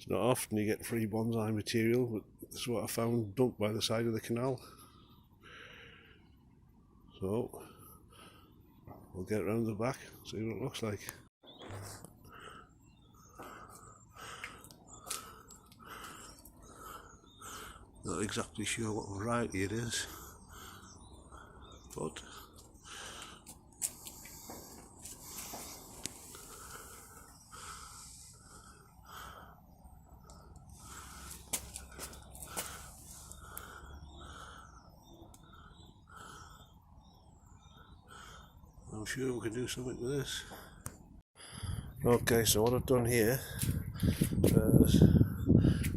It's not often you get free bonsai material, but this is what I found dumped by the side of the canal. So we'll get around the back, see what it looks like. Not exactly sure what variety it is, but I'm sure we can do something with this. Okay, so what I've done here is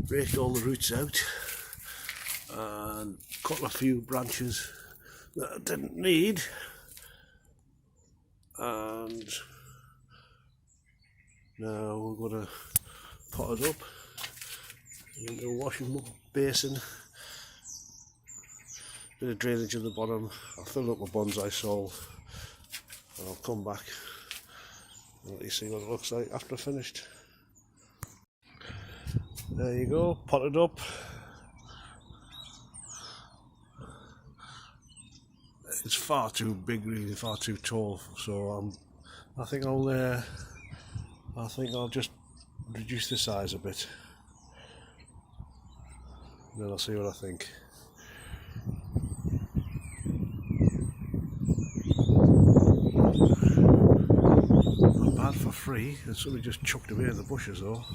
raked all the roots out and cut a few branches that I didn't need, and now we're going to pot it up into a washing basin. Bit of drainage at the bottom. I'll fill up with bonsai soil and I'll come back and let you see what it looks like after finished. There you go, potted up. It's far too big, really, far too tall. So I think I'll just reduce the size a bit. And then I'll see what I think. Not bad for free. It's somebody just chucked away in the bushes though.